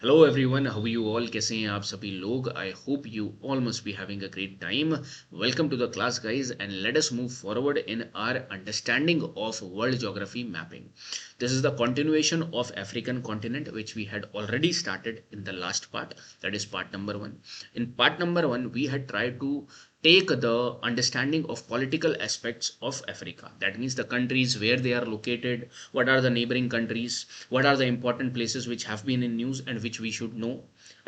Hello everyone, how you all? कैसे हैं आप सभी लोग? I hope you all must be having a great time. Welcome to the class guys and let us move forward in our understanding of world geography mapping. This is the continuation of African continent which we had already started in the last part, that is part number 1. In part number 1 we had tried to take the understanding of political aspects of Africa. That means the countries where they are located, what are the neighboring countries, what are the important places which have been in news and which we should know.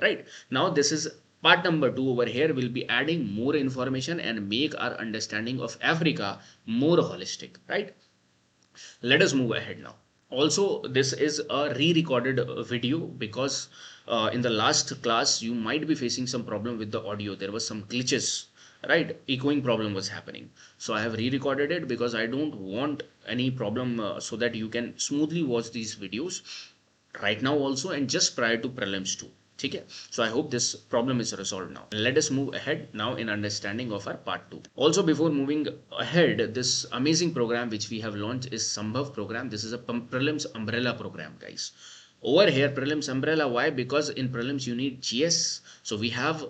Right now, this is part number 2. Over here we'll be adding more information and make our understanding of Africa more holistic. Right, let us move ahead now. Also, this is a re-recorded video because in the last class you might be facing some problem with the audio. There was some glitches, right? Echoing problem was happening, so I have re-recorded it because I don't want any problem, so that you can smoothly watch these videos right now also and just prior to prelims too. Okay, so I hope this problem is resolved now. Let us move ahead now in understanding of our part 2. Also, before moving ahead, this amazing program which we have launched is Sambhav program. This is a prelims umbrella program, guys. Over here, prelims umbrella. Why? Because in prelims you need GS, so we have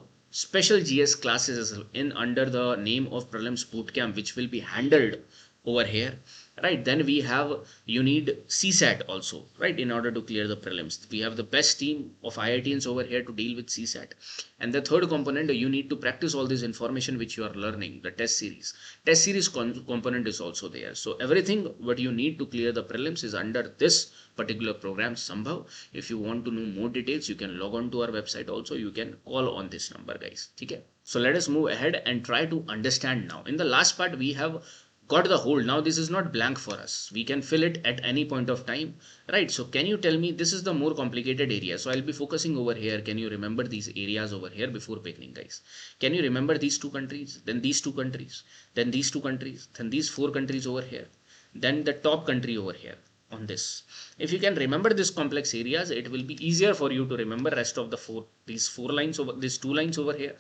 special GS classes in under the name of prelims bootcamp which will be handled over here. Right, then we have, you need CSAT also, right? In order to clear the prelims, we have the best team of IITians over here to deal with CSAT. And the third component, you need to practice all this information which you are learning, the test series component is also there. So everything what you need to clear the prelims is under this particular program, Sambhav. If you want to know more details, you can log on to our website also. You can call on this number, guys. Okay, so let us move ahead and try to understand now. In the last part we have got the whole. Now this is not blank for us, we can fill it at any point of time, right? So can you tell me, this is the more complicated area, so I'll be focusing over here. Can you remember these areas over here before beginning, guys? Can you remember these two countries, then these two countries, then these two countries, then these four countries over here, then the top country over here on this? If you can remember this complex areas, it will be easier for you to remember rest of the four, these four lines over, these two lines over here,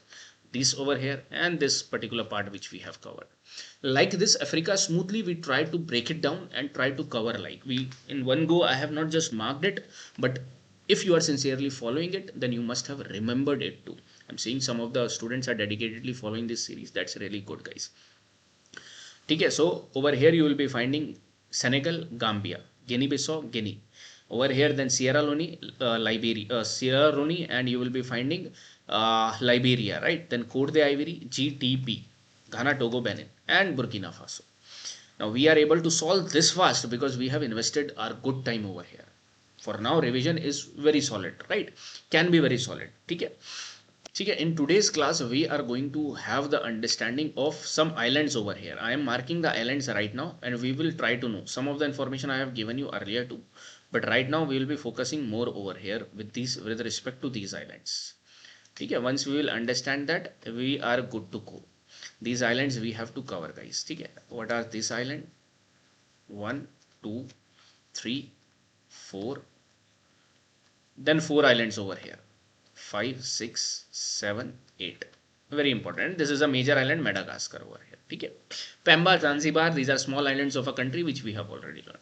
this over here, and this particular part which we have covered. Like this Africa, smoothly we try to break it down and try to cover, like we in one go. I have not just marked it, but if you are sincerely following it, then you must have remembered it too. I'm seeing some of the students are dedicatedly following this series. That's really good, guys. Okay, so over here you will be finding Senegal, Gambia, Guinea Bissau, Guinea. Over here then Sierra Leone, Liberia, Sierra Leone, and you will be finding Liberia, right? Then Cote d'Ivoire, GTP, Ghana, Togo, Benin, and Burkina Faso. Now we are able to solve this fast because we have invested our good time over here. For now, revision is very solid, right? Can be very solid. Okay. In today's class, we are going to have the understanding of some islands over here. I am marking the islands right now and we will try to know some of the information I have given you earlier too. But right now we will be focusing more over here with these, with respect to these islands. Okay, once we will understand that, we are good to go. These islands we have to cover, guys. Okay, what are these islands? 1, 2, 3, 4. Then 4 islands over here. 5, 6, 7, 8. Very important. This is a major island, Madagascar over here. Okay. Pemba, Zanzibar, these are small islands of a country which we have already learned.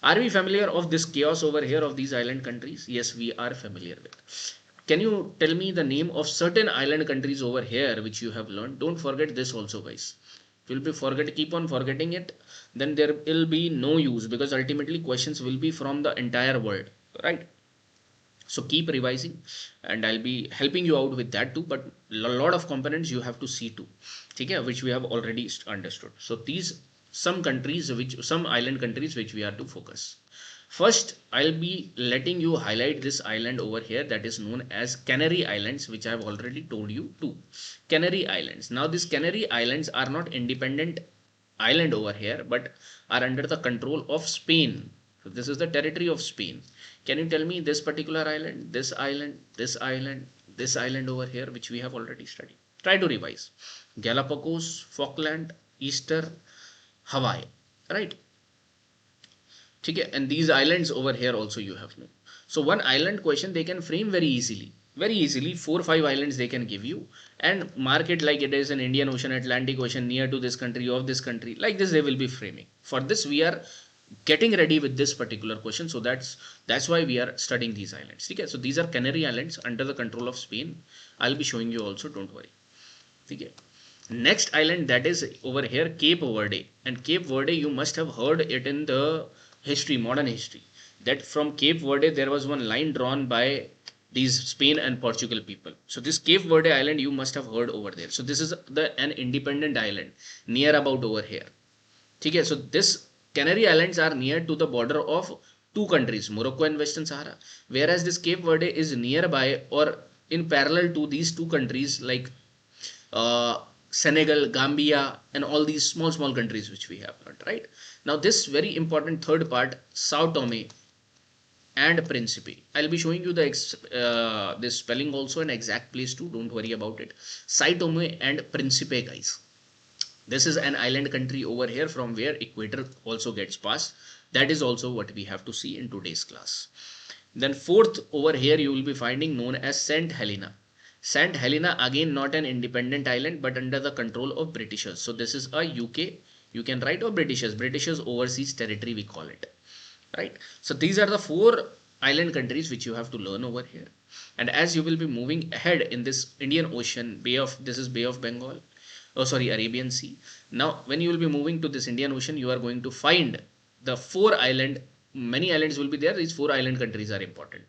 Are we familiar of this chaos over here of these island countries? Yes, we are familiar with. Can you tell me the name of certain island countries over here which you have learned? Don't forget this also, guys. If you'll be keep on forgetting it, then there will be no use, because ultimately questions will be from the entire world, right? So keep revising and I'll be helping you out with that too, but a lot of components you have to see too, okay, which we have already understood. So these some island countries which we are to focus. First, I'll be letting you highlight this island over here that is known as Canary Islands, which I have already told you too. Canary Islands. Now these Canary Islands are not independent island over here, but are under the control of Spain. So this is the territory of Spain. Can you tell me this particular island, this island, this island, this island over here, which we have already studied? Try to revise. Galapagos, Falkland, Easter, Hawaii, right? Okay, and these islands over here also you have known. So one island question they can frame very easily. Very easily, 4 or 5 islands they can give you and mark it like it is an Indian Ocean, Atlantic Ocean near to this country, of this country. Like this they will be framing. For this we are getting ready with this particular question. So that's why we are studying these islands. Okay, so these are Canary Islands under the control of Spain. I'll be showing you also, don't worry. Okay, next island, that is over here, Cape Verde. And Cape Verde, you must have heard it in the history, modern history, that from Cape Verde there was one line drawn by these Spain and Portugal people. So this Cape Verde island you must have heard over there. So this is an independent island near about over here. Okay, so this Canary Islands are near to the border of two countries, Morocco and Western Sahara, whereas this Cape Verde is nearby or in parallel to these two countries like Senegal, Gambia, and all these small countries which we have learned, right? Now this very important third part, Sao Tome and Principe. I'll be showing you the this spelling also and exact place too. Don't worry about it. Sao Tome and Principe, guys. This is an island country over here from where equator also gets passed. That is also what we have to see in today's class. Then fourth over here you will be finding known as Saint Helena. Saint Helena, again not an independent island but under the control of Britishers. So this is a UK, you can write, or Britishers overseas territory we call it, right? So these are the four island countries which you have to learn over here. And as you will be moving ahead in this Indian Ocean, this is Bay of Bengal, oh sorry, Arabian Sea. Now when you will be moving to this Indian Ocean, you are going to find the many islands will be there. These four island countries are important.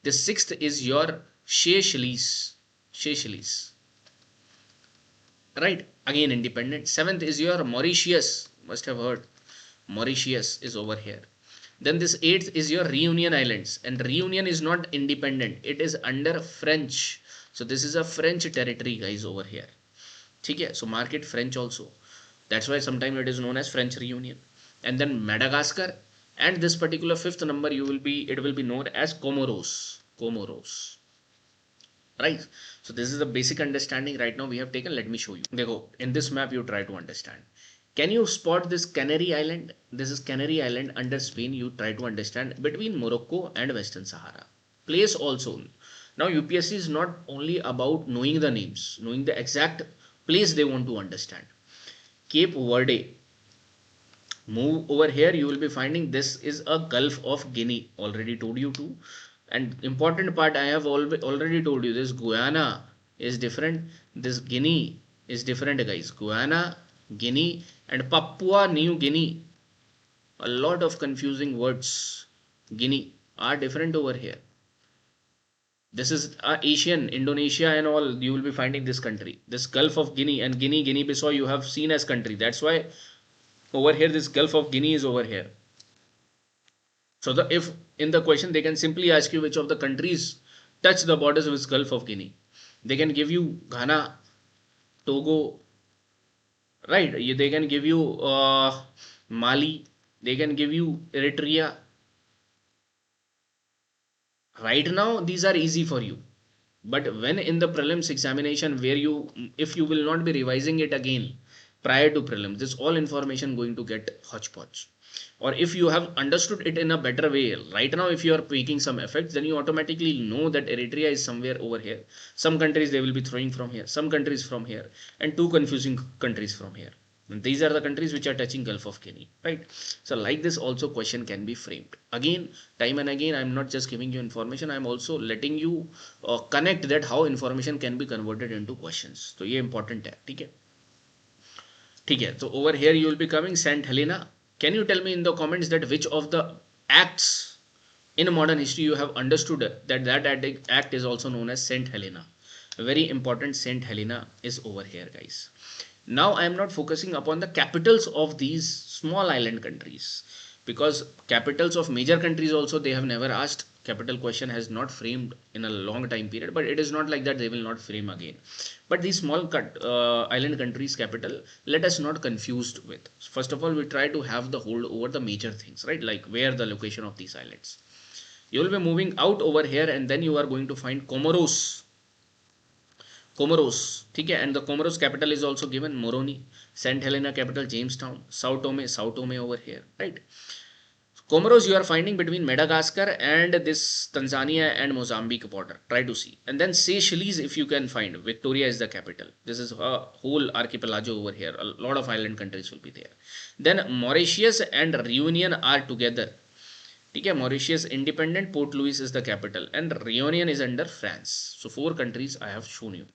The sixth is your Seychelles, right? Again independent. Seventh is your Mauritius, must have heard. Mauritius is over here. Then this eighth is your Reunion Islands, and Reunion is not independent, it is under French. So this is a French territory, guys, over here. Okay, so mark it French also. That's why sometimes it is known as French Reunion. And then Madagascar, and this particular fifth number it will be known as Comoros. Right? So this is the basic understanding right now we have taken. Let me show you. Dekho, in this map you try to understand. Can you spot this Canary Island? This is Canary Island under Spain. You try to understand between Morocco and Western Sahara. Place also. Now UPSC is not only about knowing the names, knowing the exact place they want to understand. Cape Verde. Move over here, you will be finding this is a Gulf of Guinea. Already told you to. And important part, I have already told you this Guyana is different. This Guinea is different, guys. Guyana, Guinea, and Papua New Guinea. A lot of confusing words. Guinea are different over here. This is Asian, Indonesia and all. You will be finding this country. This Gulf of Guinea and Guinea-Bissau you have seen as country. That's why over here this Gulf of Guinea is over here. So if in the question they can simply ask you which of the countries touch the borders with Gulf of Guinea. They can give you Ghana, Togo, right? They can give you Mali. They can give you Eritrea. Right now these are easy for you, but when in the prelims examination where if you will not be revising it again prior to prelims, this all information going to get hodgepodge. Or if you have understood it in a better way right now, if you are making some effects, then you automatically know that Eritrea is somewhere over here. Some countries they will be throwing from here, some countries from here, and two confusing countries from here. And these are the countries which are touching Gulf of Guinea, right? So like this also question can be framed. Again, time and again, I'm not just giving you information, I'm also letting you connect that how information can be converted into questions. So ये important है, ठीक है? ठीक है. So over here you will be coming Saint Helena. Can you tell me in the comments that which of the acts in modern history you have understood that act is also known as Saint Helena? Very important, Saint Helena is over here, guys. Now I am not focusing upon the capitals of these small island countries, because capitals of major countries also they have never asked. Capital question has not framed in a long time period, but it is not like that they will not frame again. But these small island countries capital, let us not confused with. First of all, we try to have the hold over the major things, right? Like where the location of these islands. You will be moving out over here and then you are going to find Comoros. Okay, and the Comoros capital is also given Moroni. Saint Helena capital Jamestown. Sao Tome over here, right? Comoros you are finding between Madagascar and this Tanzania and Mozambique border. Try to see. And then Seychelles if you can find. Victoria is the capital. This is a whole archipelago over here. A lot of island countries will be there. Then Mauritius and Reunion are together. Okay, Mauritius independent, Port Louis is the capital, and Reunion is under France. So 4 countries I have shown you.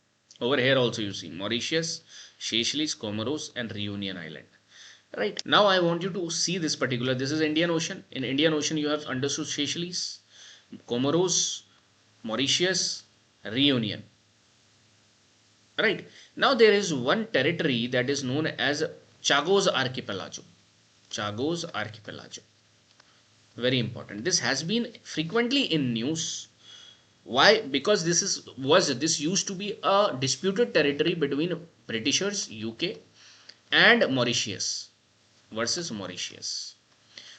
Over here also you see Mauritius, Seychelles, Comoros, and Reunion Island. Right now I want you to see this particular. This is Indian Ocean. In Indian Ocean you have understood Seychelles, Comoros, Mauritius, Reunion. Right now there is one territory that is known as Chagos Archipelago. Chagos Archipelago. Very important. This has been frequently in news. Why? Because this used to be a disputed territory between Britishers, UK, and Mauritius versus Mauritius.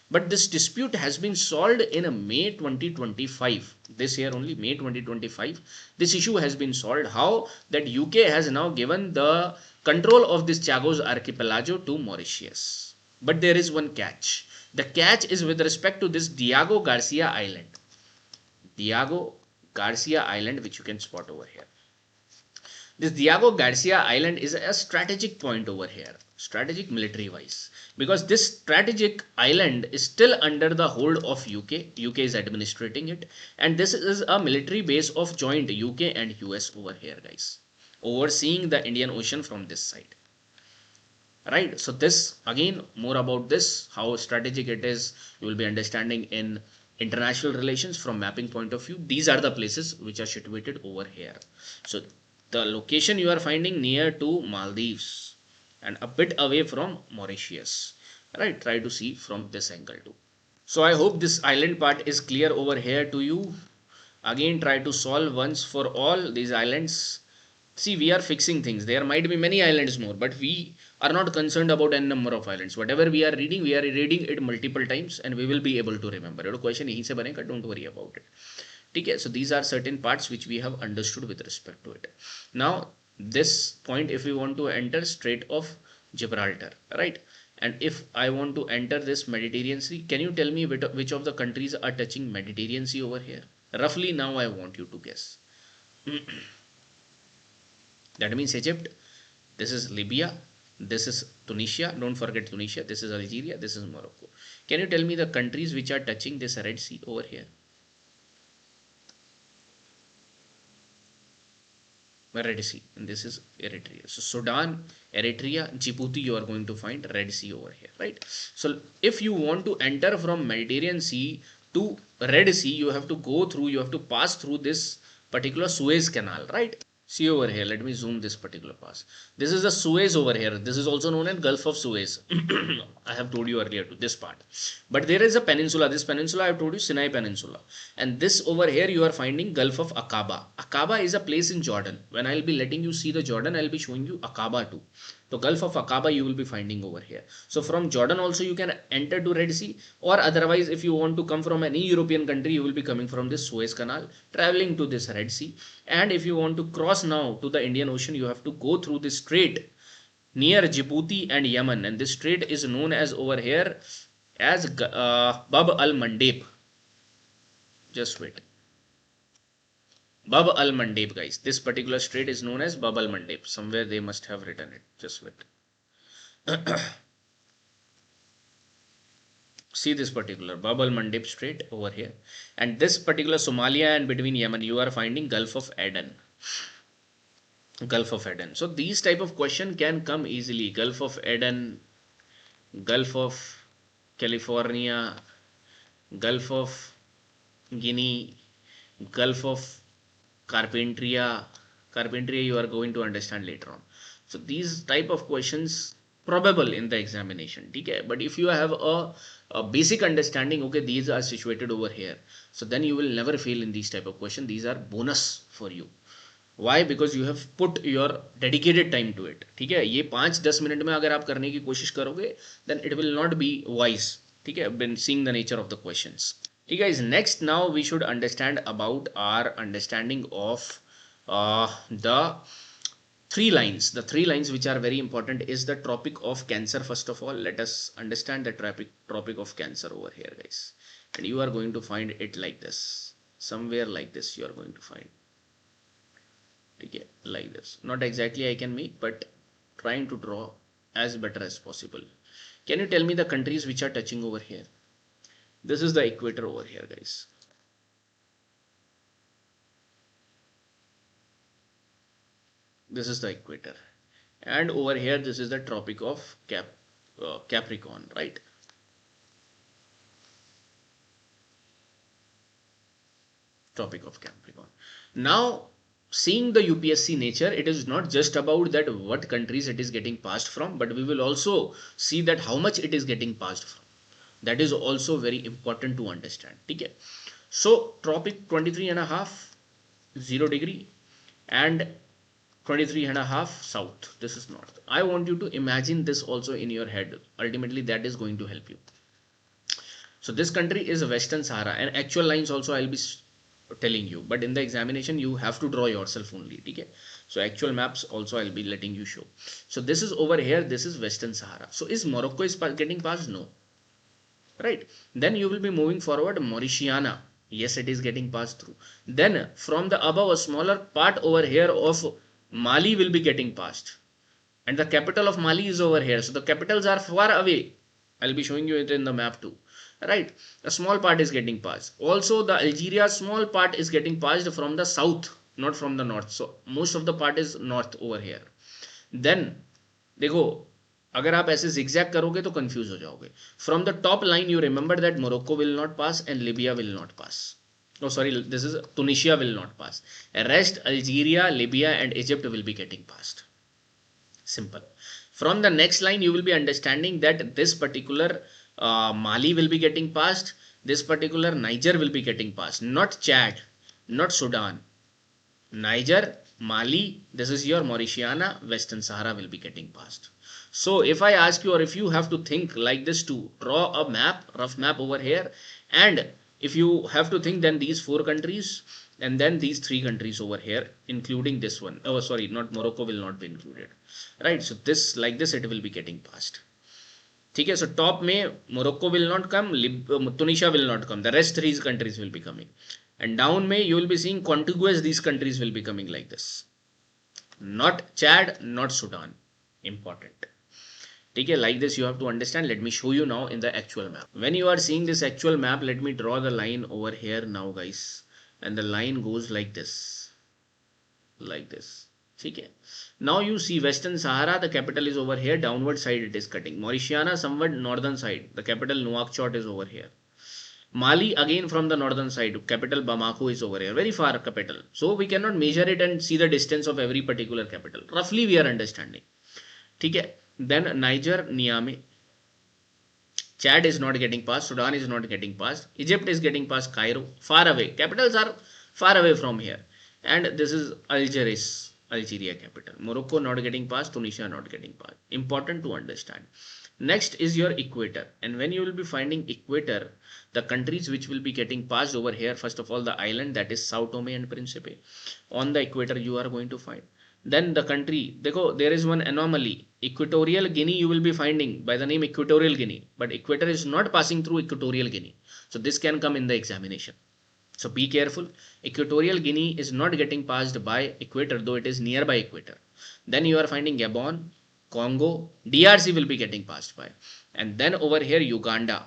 But this dispute has been solved in May 2025. This year only, May 2025. This issue has been solved. How? That UK has now given the control of this Chagos Archipelago to Mauritius. But there is one catch. The catch is with respect to this Diego Garcia Island. Diego Garcia Island, which you can spot over here. This Diego Garcia Island is a strategic point over here, strategic military wise, because this strategic island is still under the hold of UK. UK is administrating it, and this is a military base of joint UK and US over here, guys, overseeing the Indian Ocean from this side. Right, so this again, more about this, how strategic it is, you will be understanding in international relations from mapping point of view. These are the places which are situated over here. So the location you are finding near to Maldives and a bit away from Mauritius. Right, try to see from this angle too. So I hope this island part is clear over here to you. Again, try to solve once for all these islands. See, we are fixing things. There might be many islands more, but we are not concerned about n number of islands. Whatever we are reading it multiple times and we will be able to remember. Your question yahi se banega, don't worry about it. Okay, so these are certain parts which we have understood with respect to it. Now, this point, if we want to enter Strait of Gibraltar, right? And if I want to enter this Mediterranean Sea, can you tell me which of the countries are touching Mediterranean Sea over here? Roughly now I want you to guess. That means Egypt, this is Libya, this is Tunisia, don't forget Tunisia, this is Algeria, this is Morocco. Can you tell me the countries which are touching this Red Sea over here? Red Sea, and this is Eritrea. So Sudan, Eritrea, Djibouti, you are going to find Red Sea over here, right? So if you want to enter from Mediterranean Sea to Red Sea, you have to pass through this particular Suez Canal, right? See over here, let me zoom this particular pass. This is the Suez over here. This is also known as Gulf of Suez. I have told you earlier to this part. But there is a peninsula. This peninsula I have told you, Sinai Peninsula. And this over here you are finding Gulf of Aqaba. Aqaba is a place in Jordan. When I will be letting you see the Jordan, I will be showing you Aqaba too. So Gulf of Aqaba you will be finding over here. So from Jordan also you can enter to Red Sea, or otherwise if you want to come from any European country, you will be coming from this Suez Canal, traveling to this Red Sea. And if you want to cross now to the Indian Ocean, you have to go through this strait near Djibouti and Yemen. And this strait is known as over here as Bab al-Mandeb. Just wait. Bab al-Mandeb, guys. This particular strait is known as Bab al-Mandeb. Somewhere they must have written it. Just wait. See this particular Bab al-Mandeb strait over here. And this particular Somalia and between Yemen, you are finding Gulf of Aden. Gulf of Aden. So these type of question can come easily. Gulf of Aden, Gulf of California, Gulf of Guinea, Gulf of Carpentria you are going to understand later on. So these type of questions probable in the examination, okay? But if you have a basic understanding, okay, these are situated over here, so then you will never fail in these type of question. These are bonus for you. Why? Because you have put your dedicated time to it, ठीक है? ये 5-10 minute में अगर आप करने की कोशिश करोगे, then it will not be wise, ठीक है? Been seeing the nature of the questions. Okay guys, next now we should understand about our understanding of the three lines. The three lines which are very important is the Tropic of Cancer. First of all, let us understand the Tropic of Cancer over here, guys. And you are going to find it like this. Somewhere like this you are going to find. Okay, like this. Not exactly I can make, but trying to draw as better as possible. Can you tell me the countries which are touching over here? This is the equator over here, guys. This is the equator, and over here this is the Tropic of Capricorn, right? Tropic of Capricorn. Now, seeing the UPSC nature, it is not just about that what countries it is getting passed from, but we will also see that how much it is getting passed from. That is also very important to understand. Okay. So tropic 23.5, 0 degree, and 23.5 south. This is north. I want you to imagine this also in your head. Ultimately, that is going to help you. So this country is Western Sahara, and actual lines also I'll be telling you, but in the examination you have to draw yourself only. Okay. So actual maps also I'll be letting you show. So this is over here. This is Western Sahara. So is Morocco is getting passed? No. Right. Then you will be moving forward. Mauritania. Yes, it is getting passed through. Then from the above, a smaller part over here of Mali will be getting passed. And the capital of Mali is over here. So the capitals are far away. I'll be showing you it in the map too. Right. A small part is getting passed. Also, the Algeria small part is getting passed from the south, not from the north. So most of the part is north over here. Then देखो, अगर आप ऐसे zigzag करोगे तो confuse हो जाओगे. From the top line you remember that Morocco will not pass and Libya will not pass. Oh sorry, this is Tunisia will not pass. Rest Algeria, Libya and Egypt will be getting passed. Simple. From the next line you will be understanding that this particular Mali will be getting passed. This particular Niger will be getting passed. Not Chad, not Sudan. Niger, Mali, this is your Mauritania, Western Sahara will be getting passed. So if I ask you, or if you have to think like this to draw a map, rough map over here, and if you have to think then these four countries and then these three countries over here, including this one. Oh, sorry, not Morocco will not be included. Right, so this like this it will be getting passed. ठीक है, so top में Morocco will not come, Tunisia will not come, the rest three countries will be coming, and down में you will be seeing contiguous these countries will be coming like this, not Chad, not Sudan. Important. ठीक है, like this you have to understand. Let me show you now in the actual map. When you are seeing this actual map, let me draw the line over here now, guys, and the line goes like this, like this. Okay. Now you see Western Sahara, the capital is over here, downward side it is cutting. Mauritania somewhat northern side, the capital Nouakchott is over here. Mali again from the northern side, capital Bamako is over here, very far capital. So we cannot measure it and see the distance of every particular capital. Roughly we are understanding. Okay. Then Niger, Niamey. Chad is not getting past, Sudan is not getting past, Egypt is getting past Cairo, far away. Capitals are far away from here. And this is Algiers, Algeria capital. Morocco not getting past, Tunisia not getting past. Important to understand. Next is your equator. And when you will be finding equator, the countries which will be getting passed over here, first of all, the island that is Sao Tome and Principe. On the equator, you are going to find. Then the country, देखो, there is one anomaly. Equatorial Guinea you will be finding by the name Equatorial Guinea, but equator is not passing through Equatorial Guinea. So this can come in the examination. So be careful. Equatorial Guinea is not getting passed by equator, though it is nearby equator. Then you are finding Gabon, Congo, DRC will be getting passed by. And then over here Uganda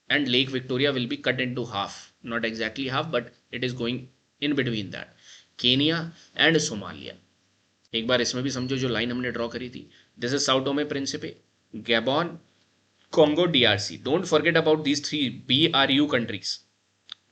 and Lake Victoria will be cut into half. Not exactly half, but it is going in between that. Kenya and Somalia. एक बार इसमें भी समझो जो line हमने draw करी थी. This is साउ Thome Principe, Gabon, Congo, DRC. Don't forget about these three BRU countries.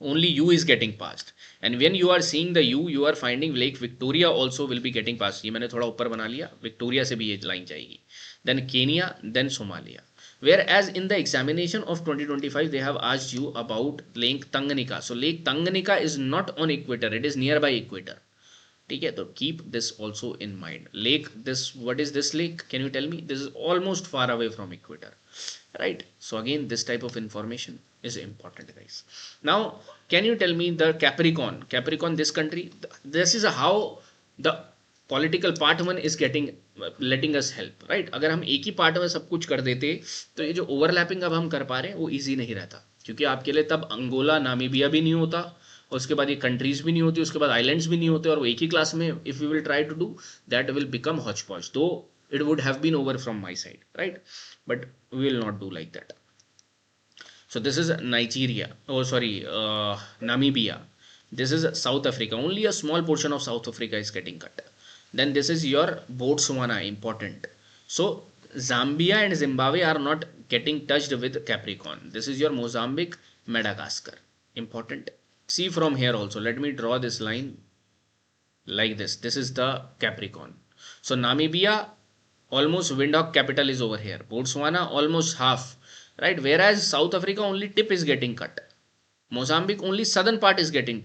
Only U is getting passed. And when you are seeing the U, you are finding Lake Victoria also will be getting passed. ये मैंने थोड़ा ऊपर बना लिया, Victoria से भी ये line जाएगी. Then Kenya, then Somalia. Whereas in the examination of 2025, they have asked you about Lake Tanganyika. So Lake Tanganyika is not on equator, it is nearby equator. ठीक है, तो keep this also in mind. Lake, this, what is this lake? Can you tell me? This is almost far away from equator, right? So again, this type of information is important, guys. Now, can you tell me the Capricorn? Capricorn, this country, this is how the political part one is getting letting us help, right. अगर हम एक ही part में सब कुछ कर देते तो ये जो ओवरलैपिंग अब हम कर पा रहे हैं वो ईजी नहीं रहता, क्योंकि आपके लिए तब अंगोला नामीबिया भी नहीं होता, और उसके बाद ये कंट्रीज भी नहीं होती, उसके बाद आइलैंड्स भी नहीं होते, और वो एक ही क्लास में if you will try to do that will become hotch potch, तो it would have been over from my side, right? But we will not do like that. So this is Nigeria, oh sorry, Namibia. This is South Africa. Only a small portion of South Africa is getting cut. Then this is your Botswana, important. So Zambia and Zimbabwe are not getting touched with Capricorn. This is your Mozambique, Madagascar, important. See from here also, let me draw this line like this. This is the Capricorn. So Namibia, almost windhawk capital is over here. Botswana almost half, right? Whereas South Africa only tip is getting cut. Mozambique only southern part is getting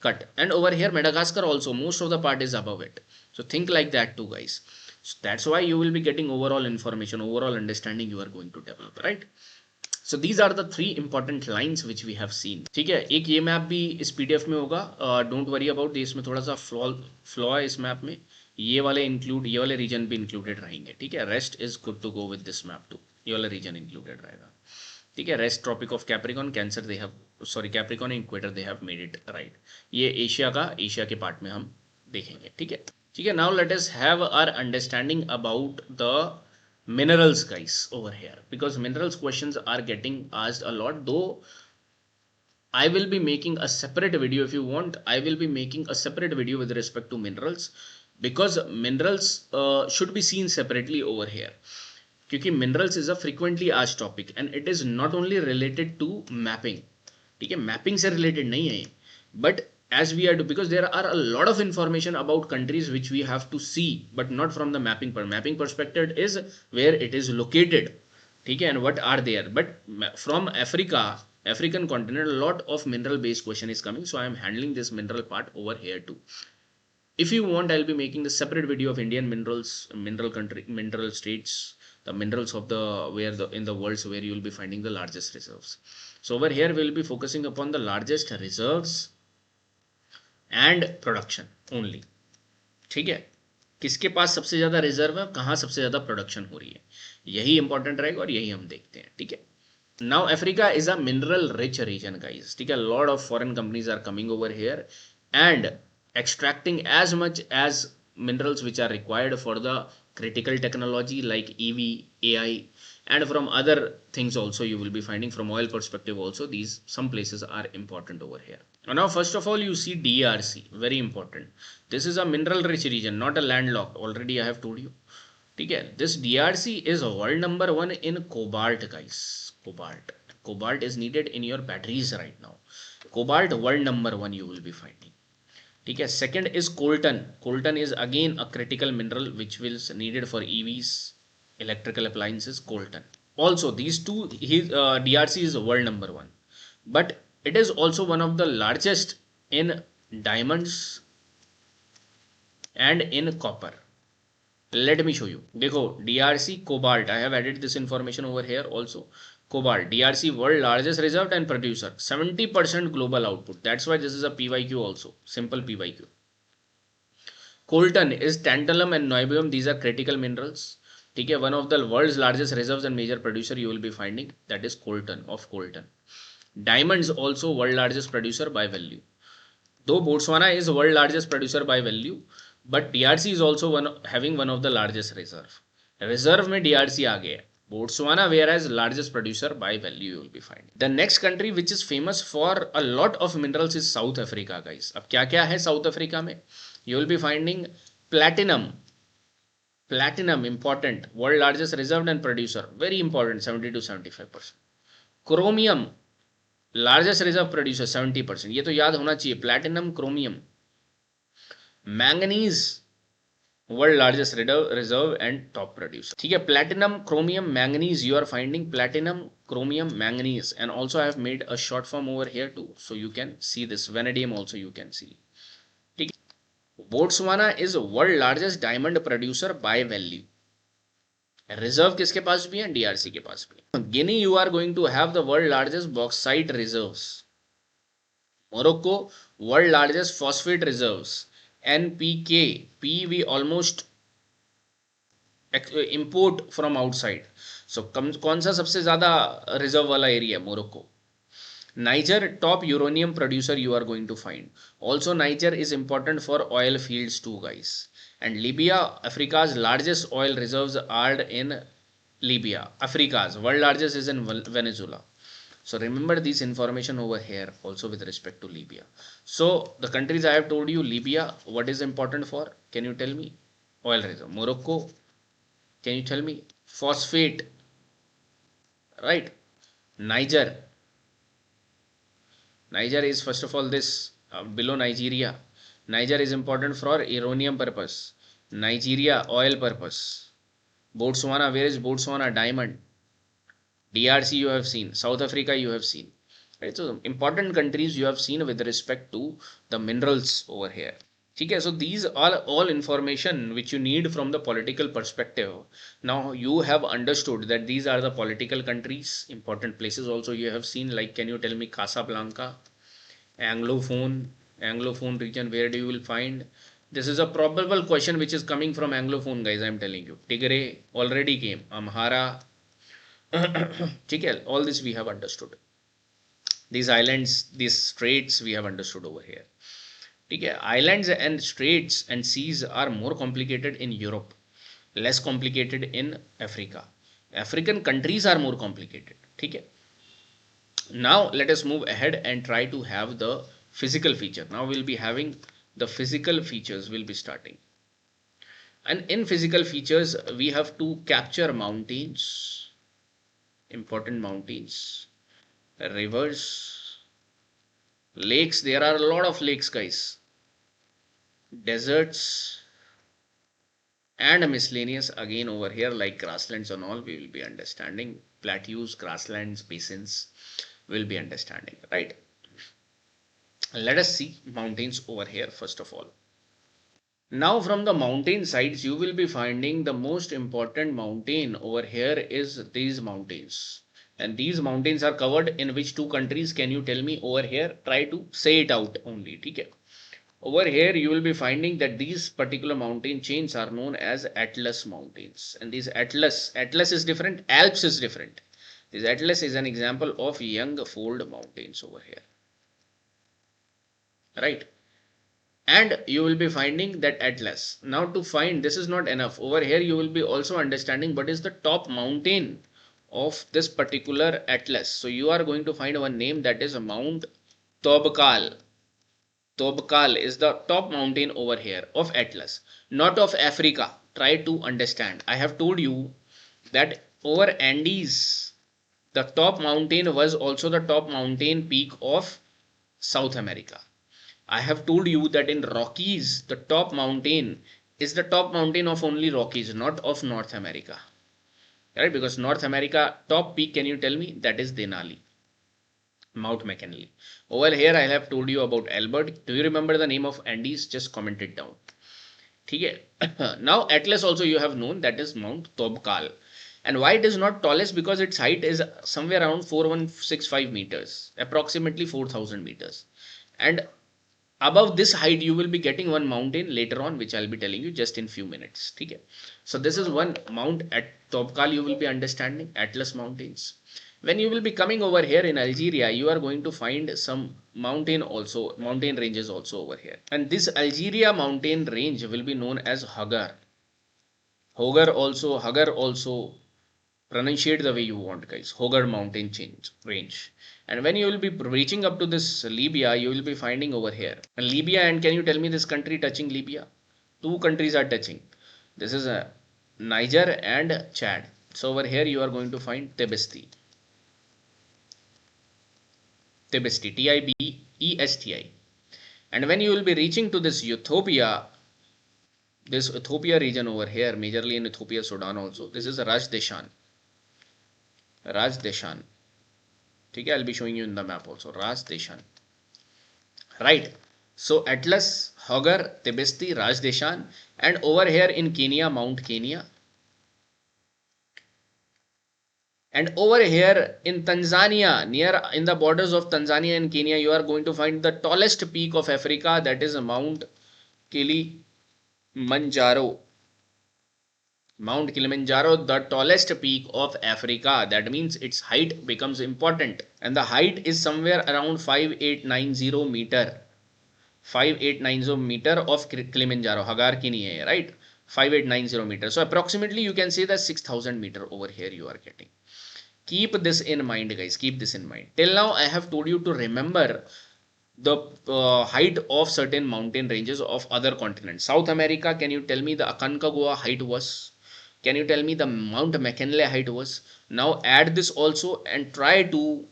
cut, and over here Madagascar also most of the part is above it. So think like that too, guys. So that's why you will be getting overall information, overall understanding you are going to develop, right? So these are the three important lines which we have seen. ठीक है, एक ये map भी इस PDF में होगा, don't worry about, इसमें थोड़ा सा फ्लॉ है इस मैप में, ये वाले रीजन भी इंक्लूडेड रहेंगे, ठीक है। Rest is good to go with this map to, ये वाला रीजन इंक्लूडेड रहेगा, ठीक है। Rest Tropic of Capricorn, Cancer they have, sorry Capricorn and equator they have made it right. ये एशिया के पार्ट में हम देखेंगे, ठीक है, ठीक है। Now let us have our understanding about the minerals, guys, over here, because minerals questions are getting asked a lot, though I will be making a separate video. If you want, I will be making a separate video with respect to minerals, because minerals should be seen separately over here, क्योंकि minerals is a frequently asked topic and it is not only related to mapping, ठीक है, mapping से related नहीं है, but as we are do, because there are a lot of information about countries which we have to see, but not from the mapping perspective is where it is located, ठीक है, and what are there. But from African continent, a lot of mineral based question is coming, so I am handling this mineral part over here too. If you want, I'll be making the separate video of Indian minerals, mineral states, the minerals of the in the world, where you will be finding the largest reserves. So over here we will be focusing upon the largest reserves and production only, ठीक है, किसके पास सबसे ज्यादा reserve है, कहाँ सबसे ज्यादा production हो रही है, यही इंपॉर्टेंट रहेगा और यही हम देखते हैं, ठीक है। Now Africa is a mineral rich region, guys, ठीक है। Lot of foreign companies are coming over here and extracting as much as minerals which are required for the critical technology like EV, AI, and from other things also you will be finding. From oil perspective also, these some places are important over here. Now first of all you see DRC, very important. This is a mineral rich region, not a landlocked, already I have told you. Okay, this DRC is world number 1 in cobalt, guys. Cobalt is needed in your batteries right now. Cobalt world number 1 you will be finding. ठीक है, second is Colton is again a critical mineral which will needed for EVs, electrical appliances. Coltan also, these two, DRC is world number 1, but it is also one of the largest in diamonds and in copper. Let me show you. देखो, DRC cobalt, I have added this information over here also. Cobalt, DRC world largest reserve and producer, 70% global output. That's why this is a PYQ also, simple PYQ. Coltan is tantalum and niobium. These are critical minerals. ठीक है, one of the world's largest reserves and major producer you will be finding, that is Coltan, of Coltan. Diamonds also world largest producer by value. Though Botswana is world largest producer by value, but DRC is also having one of the largest reserve. Reserve में DRC आ गया. Botswana, whereas largest producer by value you will be finding. The next country which is famous for a lot of minerals is South Africa, guys. अब क्या क्या है South Africa में? You will be finding platinum. Platinum important, world largest reserve and producer, very important, 70 to 75%. Chromium, largest reserve producer, 70%. ये तो याद होना चाहिए, platinum, chromium. Manganese, world largest reserve and top producer. ठीक है, platinum, chromium, manganese you are finding, platinum, chromium, manganese, and also I have made a short form over here too, so you can see this. Vanadium also you can see. ठीक है, Botswana is world largest diamond producer by value. Reserve किसके पास भी है? DRC के पास भी. Guinea, you are going to have the world largest bauxite reserves. Morocco, world largest phosphate reserves. NPK, P we almost import from outside. So कौन सा सबसे ज़्यादा reserve वाला एरिया है? Morocco. Niger, top uranium producer you are going to find. Also, Niger is important for oil fields too, guys. And Libya, Africa's largest oil reserves are in Libya. Africa's world largest is in Venezuela. So remember this information over here also with respect to Libya. So the countries I have told you, Libya, what is important for? Can you tell me? Oil reserve. Morocco, can you tell me? Phosphate, right? Niger. Niger is first of all this below Nigeria. Niger is important for uranium purpose. Nigeria oil purpose. Botswana, where is Botswana? Diamond. DRC you have seen. South Africa you have seen. Right, so important countries you have seen with respect to the minerals over here. Okay, so these are all information which you need from the political perspective. Now you have understood that these are the political countries, important places also you have seen, like can you tell me Casablanca, Anglophone region, where do you will find? This is a probable question which is coming from Anglophone, guys, I am telling you. Tigray already came, Amhara, all this we have understood. These islands, these straits we have understood over here. Islands and straits and seas are more complicated in Europe, less complicated in Africa. African countries are more complicated. Now let us move ahead and try to have the physical feature. Now we'll be having the physical features, we'll be starting. And in physical features, we have to capture mountains, important mountains, rivers, lakes. There are a lot of lakes, guys. Deserts and miscellaneous again over here, like grasslands and all, we will be understanding. Plateaus, grasslands, basins, will be understanding, right? Let us see mountains over here first of all. Now from the mountain sides, you will be finding the most important mountain over here is these mountains. And these mountains are covered in which two countries? Can you tell me over here? Try to say it out only. Okay. Over here you will be finding that these particular mountain chains are known as Atlas mountains. And these Atlas is different, Alps is different. This Atlas is an example of young fold mountains over here. Right. And you will be finding that Atlas. Now to find, this is not enough. Over here you will be also understanding what is the top mountain of this particular Atlas. So you are going to find one name, that is Mount Tobkal. Tobkal is the top mountain over here of Atlas, not of Africa. Try to understand. I have told you that over Andes, the top mountain was also the top mountain peak of South America. I have told you that in Rockies, the top mountain is the top mountain of only Rockies, not of North America. Right? Because North America top peak, can you tell me? That is Denali. Mount McKinley. Over here I have told you about Albert. Do you remember the name of Andes? Just comment it down. Now Atlas also you have known, that is Mount Tobkal. And why it is not tallest? Because its height is somewhere around 4165 meters, approximately 4000 meters. And above this height you will be getting one mountain later on, which I'll be telling you just in few minutes. So this is one mount at Tobkal you will be understanding, Atlas mountains. When you will be coming over here in Algeria, you are going to find some mountain ranges also over here. And this Algeria mountain range will be known as Hagar. Hagar also, pronunciate the way you want, guys. Hagar mountain range. And when you will be reaching up to this Libya, you will be finding over here. And Libya, and can you tell me this country touching Libya? Two countries are touching. This is Niger and Chad. So over here you are going to find Tibesti. Tibesti, Tibesti. And when you will be reaching to this Ethiopia region over here, majorly in Ethiopia, Sudan also, this is Rajdeshan. I'll be showing you in the map also, Rajdeshan. Right. So Atlas, Hagar, Tibesti, Rajdeshan, and over here in Kenya, Mount Kenya. And over here in Tanzania, near in the borders of Tanzania and Kenya, you are going to find the tallest peak of Africa, that is Mount Kilimanjaro. Mount Kilimanjaro, the tallest peak of Africa. That means its height becomes important. And the height is somewhere around 5890 meter. 5890 meter of Kilimanjaro. Hagar ki nahi hai, right? 5890 meter. So approximately you can say that 6000 meter over here you are getting. Keep this in mind, guys. Keep this in mind. Till now, I have told you to remember the height of certain mountain ranges of other continents. South America, can you tell me the Aconcagua height was? Can you tell me the Mount McKinley height was? Now add this also and try to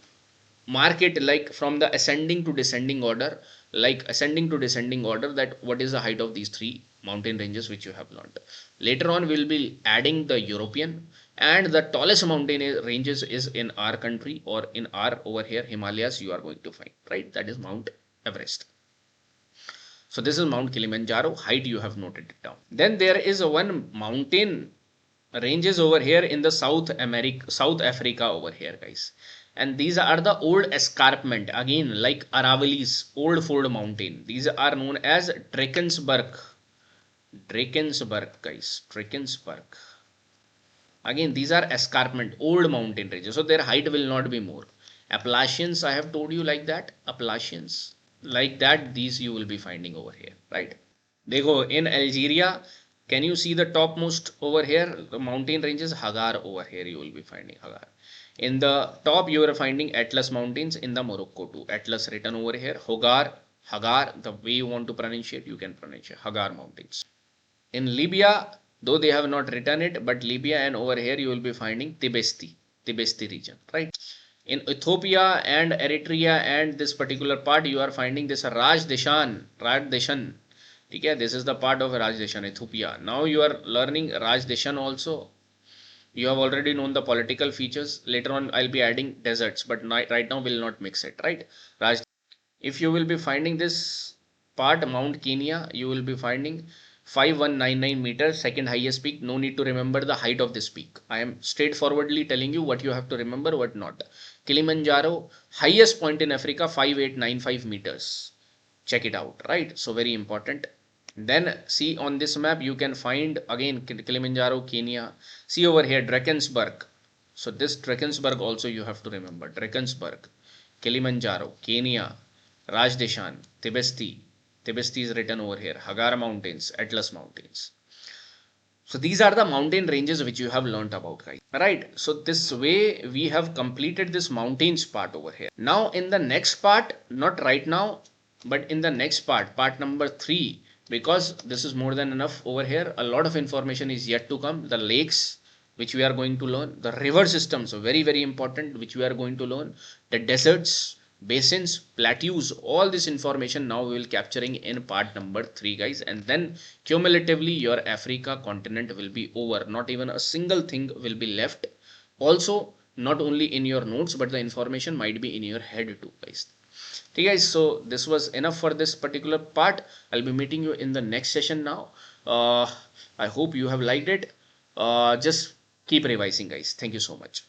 mark it like from the ascending to descending order, like ascending to descending order, that what is the height of these three mountain ranges which you have learned. Later on we'll be adding the European, and the tallest mountain ranges is in our country, or in our over here Himalayas you are going to find, right? That is Mount Everest. So this is Mount Kilimanjaro height, you have noted it down. Then there is one mountain ranges over here in the South Africa over here, guys. And these are the old escarpment, again like Aravalli's old fold mountain. These are known as Drakensberg. Guys, Drakensberg. Again, these are escarpment, old mountain ranges, so their height will not be more. Appalachians, I have told you like that. Appalachians, like that, these you will be finding over here, right? They go in Algeria. Can you see the topmost over here? The mountain ranges, Hagar over here you will be finding Hagar. In the top you are finding Atlas mountains in the Morocco too. Atlas written over here. Hagar, the way you want to pronunciate, you can pronounce it. Hagar mountains. In Libya, though they have not written it, but Libya and over here you will be finding Tibesti region, right? In Ethiopia and Eritrea and this particular part you are finding this Rajdeshan. Okay, this is the part of Rajdeshan, Ethiopia. Now you are learning Rajdeshan also. You have already known the political features. Later on I'll be adding deserts, but right now we'll not mix it, right? If you will be finding this part, Mount Kenya, you will be finding 5199 meters, second highest peak. No need to remember the height of this peak. I am straightforwardly telling you what you have to remember, what not. Kilimanjaro, highest point in Africa, 5895 meters. Check it out, right? So very important. Then see on this map, you can find again Kilimanjaro, Kenya. See over here, Drakensberg. So this Drakensberg also you have to remember. Drakensberg, Kilimanjaro, Kenya, Rajdeshan, Tibesti. Tibesti is written over here. Hagar Mountains, Atlas Mountains. So these are the mountain ranges which you have learnt about, guys. Right. So this way we have completed this mountains part over here. Now in the next part, not right now, but in the next part, part number 3, because this is more than enough over here. A lot of information is yet to come. The lakes, which we are going to learn. The river systems, very, very important, which we are going to learn. The deserts, basins, plateaus, all this information now we will capturing in part number 3, guys. And then cumulatively your Africa continent will be over. Not even a single thing will be left. Also, not only in your notes, but the information might be in your head too, guys. Okay, guys, so this was enough for this particular part. I'll be meeting you in the next session now. I hope you have liked it. Just keep revising, guys. Thank you so much.